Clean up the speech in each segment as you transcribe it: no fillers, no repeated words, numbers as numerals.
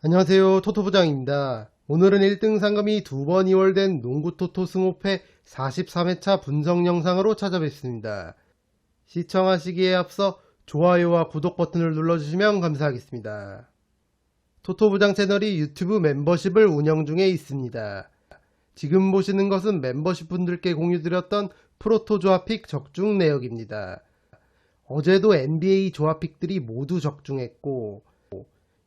안녕하세요. 토토부장입니다. 오늘은 1등 상금이 2번 이월된 농구토토 승호패 43회차 분석 영상으로 찾아뵙습니다. 시청하시기에 앞서 좋아요와 구독 버튼을 눌러주시면 감사하겠습니다. 토토부장 채널이 유튜브 멤버십을 운영 중에 있습니다. 지금 보시는 것은 멤버십 분들께 공유드렸던 프로토 조합픽 적중 내역입니다. 어제도 NBA 조합픽들이 모두 적중했고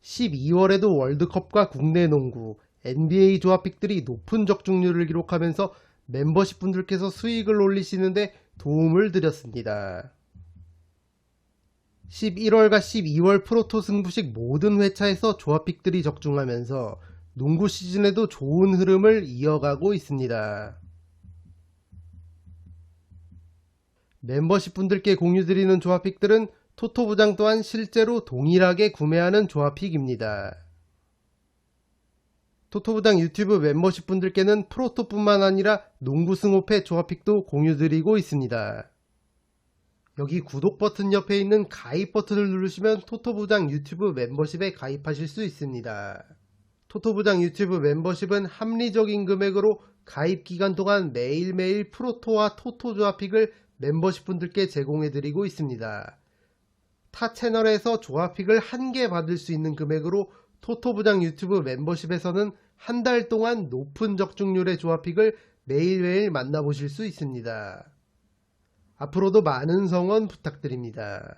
12월에도 월드컵과 국내 농구, NBA 조합픽들이 높은 적중률을 기록하면서 멤버십 분들께서 수익을 올리시는데 도움을 드렸습니다. 11월과 12월 프로토 승부식 모든 회차에서 조합픽들이 적중하면서 농구 시즌에도 좋은 흐름을 이어가고 있습니다. 멤버십 분들께 공유드리는 조합픽들은 토토부장 또한 실제로 동일하게 구매하는 조합픽입니다. 토토부장 유튜브 멤버십 분들께는 프로토뿐만 아니라 농구 승호패 조합픽도 공유드리고 있습니다. 여기 구독 버튼 옆에 있는 가입 버튼을 누르시면 토토부장 유튜브 멤버십에 가입하실 수 있습니다. 토토부장 유튜브 멤버십은 합리적인 금액으로 가입 기간 동안 매일매일 프로토와 토토 조합픽을 멤버십 분들께 제공해드리고 있습니다. 타 채널에서 조합픽을 한 개 받을 수 있는 금액으로 토토부장 유튜브 멤버십에서는 한 달 동안 높은 적중률의 조합픽을 매일매일 만나보실 수 있습니다. 앞으로도 많은 성원 부탁드립니다.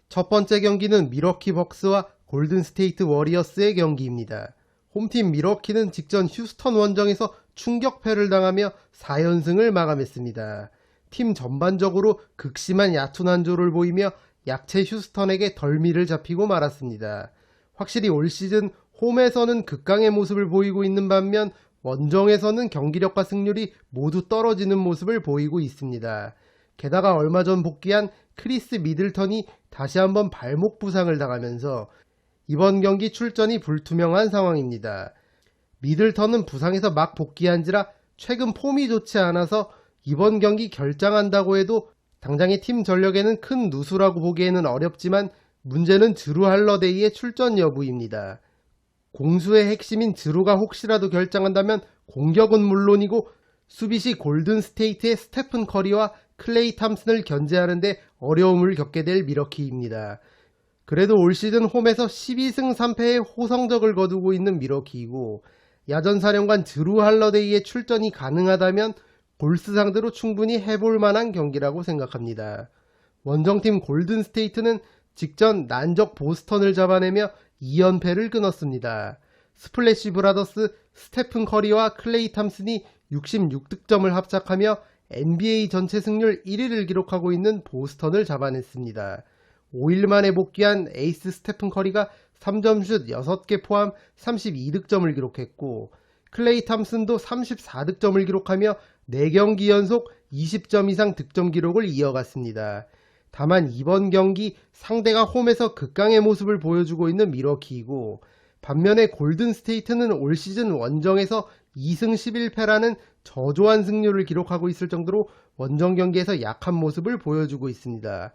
첫 번째 경기는 미러키 벅스와 골든스테이트 워리어스의 경기입니다. 홈팀 미러키는 직전 휴스턴 원정에서 충격패를 당하며 4연승을 마감했습니다. 팀 전반적으로 극심한 야투난조를 보이며 약체 휴스턴에게 덜미를 잡히고 말았습니다. 확실히 올 시즌 홈에서는 극강의 모습을 보이고 있는 반면 원정에서는 경기력과 승률이 모두 떨어지는 모습을 보이고 있습니다. 게다가 얼마 전 복귀한 크리스 미들턴이 다시 한번 발목 부상을 당하면서 이번 경기 출전이 불투명한 상황입니다. 미들턴은 부상에서 막 복귀한지라 최근 폼이 좋지 않아서 이번 경기 결장한다고 해도 당장의 팀 전력에는 큰 누수라고 보기에는 어렵지만 문제는 드루 할러데이의 출전 여부입니다. 공수의 핵심인 드루가 혹시라도 결장한다면 공격은 물론이고 수비시 골든스테이트의 스테픈 커리와 클레이 탐슨을 견제하는데 어려움을 겪게 될 미러키입니다. 그래도 올 시즌 홈에서 12승 3패의 호성적을 거두고 있는 미러키이고 야전사령관 드루 할러데이의 출전이 가능하다면 골스 상대로 충분히 해볼 만한 경기라고 생각합니다. 원정팀 골든스테이트는 직전 난적 보스턴을 잡아내며 2연패를 끊었습니다. 스플래시 브라더스 스테픈 커리와 클레이 탐슨이 66득점을 합작하며 NBA 전체 승률 1위를 기록하고 있는 보스턴을 잡아냈습니다. 5일 만에 복귀한 에이스 스테픈 커리가 3점슛 6개 포함 32득점을 기록했고 클레이 탐슨도 34득점을 기록하며 4경기 연속 20점 이상 득점 기록을 이어갔습니다. 다만 이번 경기 상대가 홈에서 극강의 모습을 보여주고 있는 미러키이고 반면에 골든스테이트는 올 시즌 원정에서 2승 11패라는 저조한 승률을 기록하고 있을 정도로 원정 경기에서 약한 모습을 보여주고 있습니다.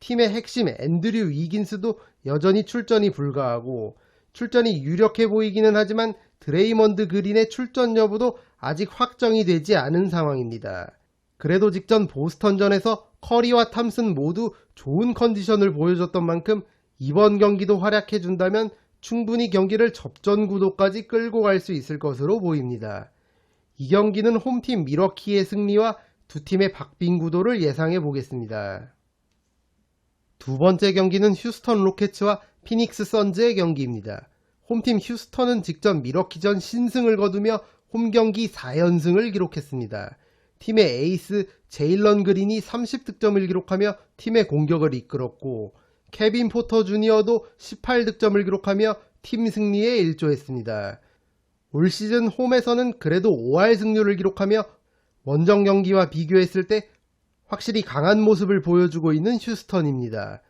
팀의 핵심 앤드류 위긴스도 여전히 출전이 불가하고 출전이 유력해 보이기는 하지만 드레이먼드 그린의 출전 여부도 아직 확정이 되지 않은 상황입니다. 그래도 직전 보스턴전에서 커리와 탐슨 모두 좋은 컨디션을 보여줬던 만큼 이번 경기도 활약해준다면 충분히 경기를 접전 구도까지 끌고 갈 수 있을 것으로 보입니다. 이 경기는 홈팀 미러키의 승리와 두 팀의 박빙 구도를 예상해 보겠습니다. 두 번째 경기는 휴스턴 로켓츠와 피닉스 선즈의 경기입니다. 홈팀 휴스턴은 직전 미러키전 신승을 거두며 홈경기 4연승을 기록했습니다. 팀의 에이스 제일런 그린이 30득점을 기록하며 팀의 공격을 이끌었고 케빈 포터 주니어도 18득점을 기록하며 팀 승리에 일조했습니다. 올 시즌 홈에서는 그래도 5할 승률을 기록하며 원정 경기와 비교했을 때 확실히 강한 모습을 보여주고 있는 휴스턴입니다.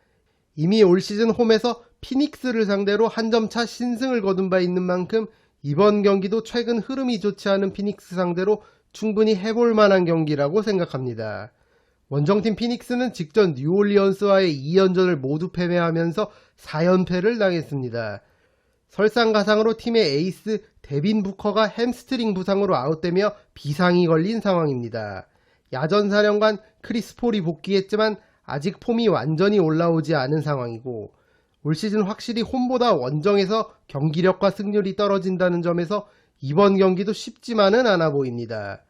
이미 올 시즌 홈에서 피닉스를 상대로 한 점 차 신승을 거둔 바 있는 만큼 이번 경기도 최근 흐름이 좋지 않은 피닉스 상대로 충분히 해볼 만한 경기라고 생각합니다. 원정팀 피닉스는 직전 뉴올리언스와의 2연전을 모두 패배하면서 4연패를 당했습니다. 설상가상으로 팀의 에이스 데빈 부커가 햄스트링 부상으로 아웃되며 비상이 걸린 상황입니다. 야전사령관 크리스 폴이 복귀했지만 아직 폼이 완전히 올라오지 않은 상황이고 올 시즌 확실히 홈보다 원정에서 경기력과 승률이 떨어진다는 점에서 이번 경기도 쉽지만은 않아 보입니다.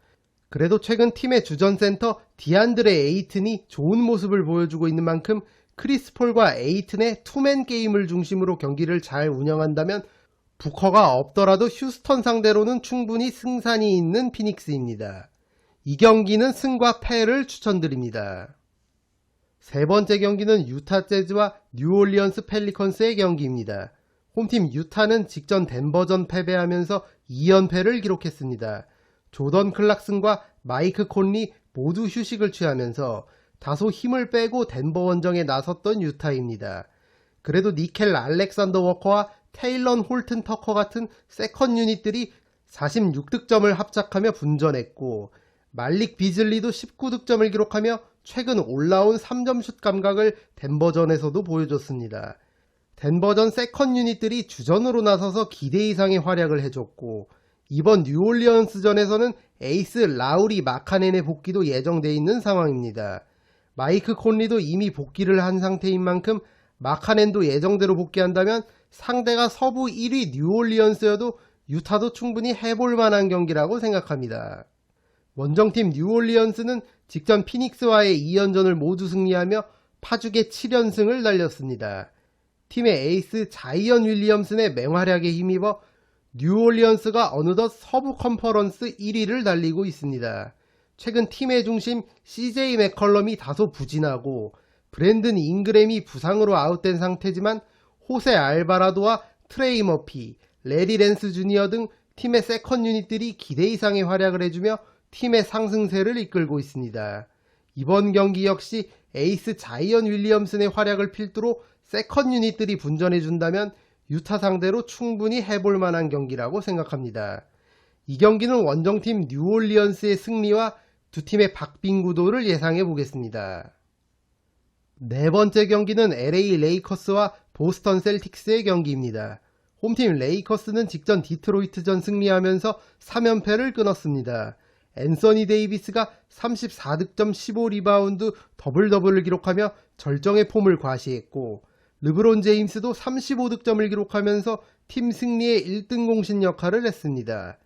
그래도 최근 팀의 주전센터 디안드레 에이튼이 좋은 모습을 보여주고 있는 만큼 크리스 폴과 에이튼의 투맨 게임을 중심으로 경기를 잘 운영한다면 부커가 없더라도 휴스턴 상대로는 충분히 승산이 있는 피닉스입니다. 이 경기는 승과 패를 추천드립니다. 세 번째 경기는 유타 재즈와 뉴올리언스 펠리컨스의 경기입니다. 홈팀 유타는 직전 덴버전 패배하면서 2연패를 기록했습니다. 조던 클락슨과 마이크 콘리 모두 휴식을 취하면서 다소 힘을 빼고 덴버 원정에 나섰던 유타입니다. 그래도 니켈 알렉산더 워커와 테일런 홀튼 터커 같은 세컨 유닛들이 46득점을 합작하며 분전했고 말릭 비즐리도 19득점을 기록하며 최근 올라온 3점슛 감각을 덴버전에서도 보여줬습니다. 덴버전 세컨 유닛들이 주전으로 나서서 기대 이상의 활약을 해줬고 이번 뉴올리언스전에서는 에이스 라우리 마카넨의 복귀도 예정돼 있는 상황입니다. 마이크 콘리도 이미 복귀를 한 상태인 만큼 마카넨도 예정대로 복귀한다면 상대가 서부 1위 뉴올리언스여도 유타도 충분히 해볼 만한 경기라고 생각합니다. 원정팀 뉴올리언스는 직전 피닉스와의 2연전을 모두 승리하며 파죽의 7연승을 달렸습니다. 팀의 에이스 자이언 윌리엄슨의 맹활약에 힘입어 뉴올리언스가 어느덧 서부 컨퍼런스 1위를 달리고 있습니다. 최근 팀의 중심 CJ 맥컬럼이 다소 부진하고 브랜든 잉그램이 부상으로 아웃된 상태지만 호세 알바라도와 트레이 머피, 레리 랜스 주니어 등 팀의 세컨 유닛들이 기대 이상의 활약을 해주며 팀의 상승세를 이끌고 있습니다. 이번 경기 역시 에이스 자이언 윌리엄슨의 활약을 필두로 세컨 유닛들이 분전해준다면 유타 상대로 충분히 해볼 만한 경기라고 생각합니다. 이 경기는 원정팀 뉴올리언스의 승리와 두 팀의 박빙구도를 예상해 보겠습니다. 네 번째 경기는 LA 레이커스와 보스턴 셀틱스의 경기입니다. 홈팀 레이커스는 직전 디트로이트전 승리하면서 3연패를 끊었습니다. 앤서니 데이비스가 34득점 15리바운드 더블더블을 기록하며 절정의 폼을 과시했고 르브론 제임스도 35득점을 기록하면서 팀 승리의 1등 공신 역할을 했습니다.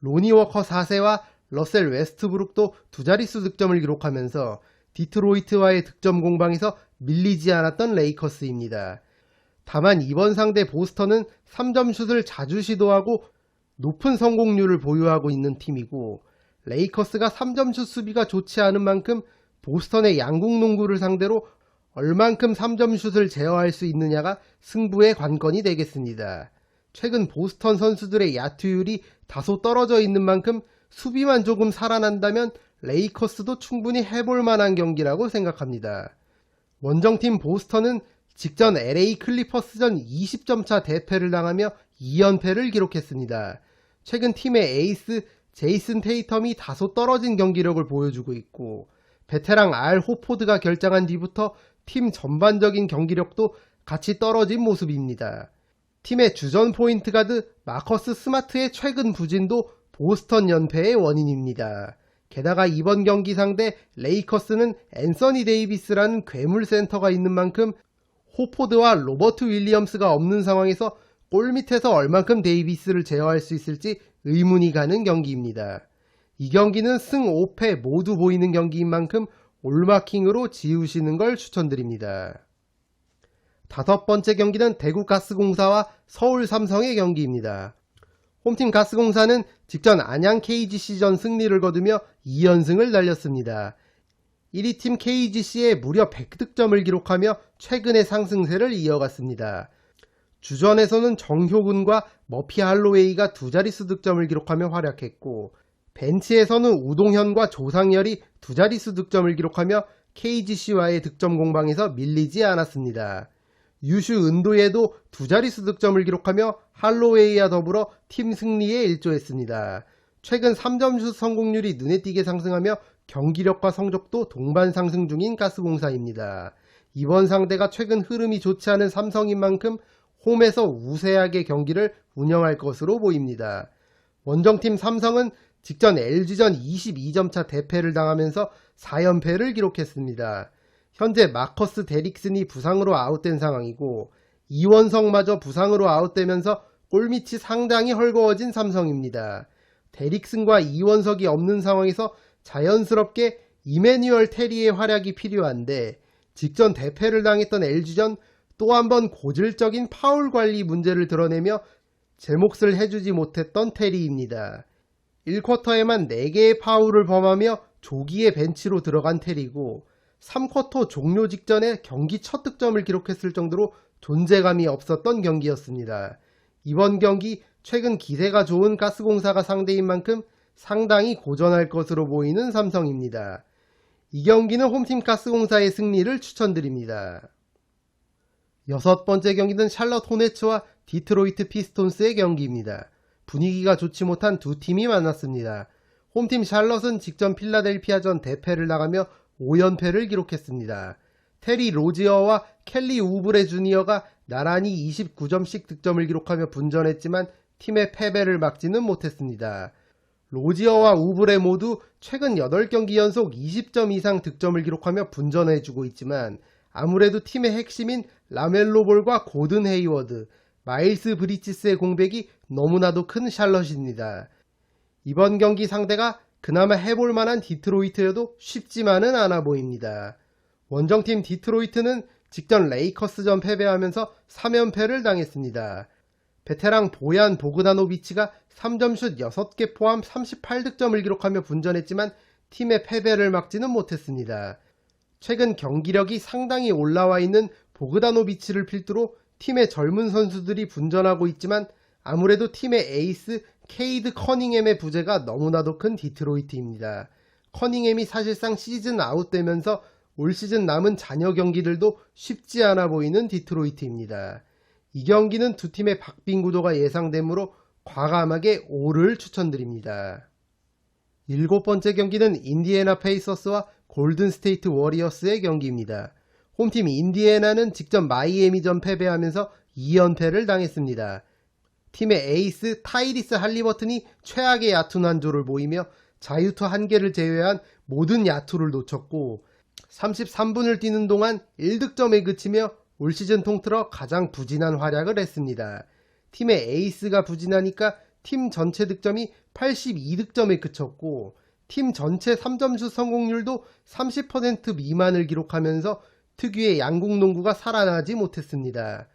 로니 워커 4세와 러셀 웨스트브룩도 두 자릿수 득점을 기록하면서 디트로이트와의 득점 공방에서 밀리지 않았던 레이커스입니다. 다만 이번 상대 보스턴은 3점슛을 자주 시도하고 높은 성공률을 보유하고 있는 팀이고 레이커스가 3점슛 수비가 좋지 않은 만큼 보스턴의 양궁 농구를 상대로 얼만큼 3점슛을 제어할 수 있느냐가 승부의 관건이 되겠습니다. 최근 보스턴 선수들의 야투율이 다소 떨어져 있는 만큼 수비만 조금 살아난다면 레이커스도 충분히 해볼 만한 경기라고 생각합니다. 원정팀 보스턴은 직전 LA 클리퍼스전 20점차 대패를 당하며 2연패를 기록했습니다. 최근 팀의 에이스 제이슨 테이텀이 다소 떨어진 경기력을 보여주고 있고 베테랑 알 호포드가 결장한 뒤부터 팀 전반적인 경기력도 같이 떨어진 모습입니다. 팀의 주전 포인트 가드 마커스 스마트의 최근 부진도 보스턴 연패의 원인입니다. 게다가 이번 경기 상대 레이커스는 앤서니 데이비스라는 괴물 센터가 있는 만큼 호포드와 로버트 윌리엄스가 없는 상황에서 골 밑에서 얼만큼 데이비스를 제어할 수 있을지 의문이 가는 경기입니다. 이 경기는 승 5패 모두 보이는 경기인 만큼 올마킹으로 지우시는 걸 추천드립니다. 다섯 번째 경기는 대구가스공사와 서울삼성의 경기입니다. 홈팀 가스공사는 직전 안양 KGC전 승리를 거두며 2연승을 달렸습니다. 1위 팀 KGC에 무려 100득점을 기록하며 최근의 상승세를 이어갔습니다. 주전에서는 정효근과 머피 할로웨이가 두 자릿수 득점을 기록하며 활약했고 벤치에서는 우동현과 조상열이 두 자릿수 득점을 기록하며 KGC와의 득점 공방에서 밀리지 않았습니다. 유슈 은도에도 두 자릿수 득점을 기록하며 할로웨이와 더불어 팀 승리에 일조했습니다. 최근 3점슛 성공률이 눈에 띄게 상승하며 경기력과 성적도 동반 상승 중인 가스공사입니다. 이번 상대가 최근 흐름이 좋지 않은 삼성인 만큼 홈에서 우세하게 경기를 운영할 것으로 보입니다. 원정팀 삼성은 직전 LG전 22점 차 대패를 당하면서 4연패를 기록했습니다. 현재 마커스 데릭슨이 부상으로 아웃된 상황이고 이원석마저 부상으로 아웃되면서 골밑이 상당히 헐거워진 삼성입니다. 데릭슨과 이원석이 없는 상황에서 자연스럽게 이매뉴얼 테리의 활약이 필요한데 직전 대패를 당했던 LG전 또 한 번 고질적인 파울 관리 문제를 드러내며 제 몫을 해주지 못했던 테리입니다. 1쿼터에만 4개의 파울을 범하며 조기에 벤치로 들어간 테리고 3쿼터 종료 직전에 경기 첫 득점을 기록했을 정도로 존재감이 없었던 경기였습니다. 이번 경기 최근 기세가 좋은 가스공사가 상대인 만큼 상당히 고전할 것으로 보이는 삼성입니다. 이 경기는 홈팀 가스공사의 승리를 추천드립니다. 6번째 경기는 샬럿 호네츠와 디트로이트 피스톤스의 경기입니다. 분위기가 좋지 못한 두 팀이 만났습니다. 홈팀 샬럿은 직전 필라델피아전 대패를 나가며 5연패를 기록했습니다. 테리 로지어와 켈리 우브레 주니어가 나란히 29점씩 득점을 기록하며 분전했지만 팀의 패배를 막지는 못했습니다. 로지어와 우브레 모두 최근 8경기 연속 20점 이상 득점을 기록하며 분전해주고 있지만 아무래도 팀의 핵심인 라멜로 볼과 고든 헤이워드, 마일스 브리치스의 공백이 너무나도 큰 샬럿입니다. 이번 경기 상대가 그나마 해볼 만한 디트로이트여도 쉽지만은 않아 보입니다. 원정팀 디트로이트는 직전 레이커스전 패배하면서 3연패를 당했습니다. 베테랑 보얀 보그다노비치가 3점슛 6개 포함 38득점을 기록하며 분전했지만 팀의 패배를 막지는 못했습니다. 최근 경기력이 상당히 올라와 있는 보그다노비치를 필두로 팀의 젊은 선수들이 분전하고 있지만 아무래도 팀의 에이스 케이드 커닝햄의 부재가 너무나도 큰 디트로이트입니다. 커닝햄이 사실상 시즌 아웃되면서 올 시즌 남은 잔여 경기들도 쉽지 않아 보이는 디트로이트입니다. 이 경기는 두 팀의 박빙 구도가 예상되므로 과감하게 5를 추천드립니다. 7번째 경기는 인디애나 페이서스와 골든 스테이트 워리어스의 경기입니다. 홈팀 인디애나는 직전 마이애미전 패배하면서 2연패를 당했습니다. 팀의 에이스 타이리스 할리버튼이 최악의 야투 난조를 보이며 자유투 1개를 제외한 모든 야투를 놓쳤고 33분을 뛰는 동안 1득점에 그치며 올 시즌 통틀어 가장 부진한 활약을 했습니다. 팀의 에이스가 부진하니까 팀 전체 득점이 82득점에 그쳤고 팀 전체 3점슛 성공률도 30% 미만을 기록하면서 특유의 양궁 농구가 살아나지 못했습니다.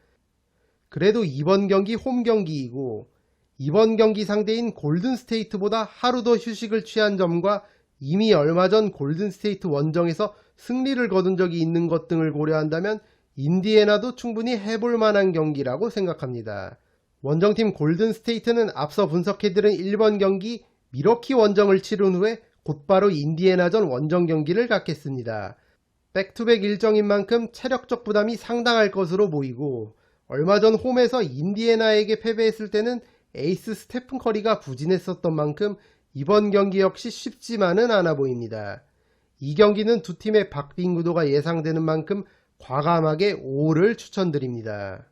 그래도 이번 경기 홈 경기이고 이번 경기 상대인 골든스테이트보다 하루 더 휴식을 취한 점과 이미 얼마 전 골든스테이트 원정에서 승리를 거둔 적이 있는 것 등을 고려한다면 인디애나도 충분히 해볼 만한 경기라고 생각합니다. 원정팀 골든스테이트는 앞서 분석해드린 1번 경기 미러키 원정을 치른 후에 곧바로 인디애나전 원정 경기를 갖겠습니다. 백투백 일정인 만큼 체력적 부담이 상당할 것으로 보이고 얼마 전 홈에서 인디애나에게 패배했을 때는 에이스 스테픈 커리가 부진했었던 만큼 이번 경기 역시 쉽지만은 않아 보입니다. 이 경기는 두 팀의 박빙 구도가 예상되는 만큼 과감하게 5를 추천드립니다.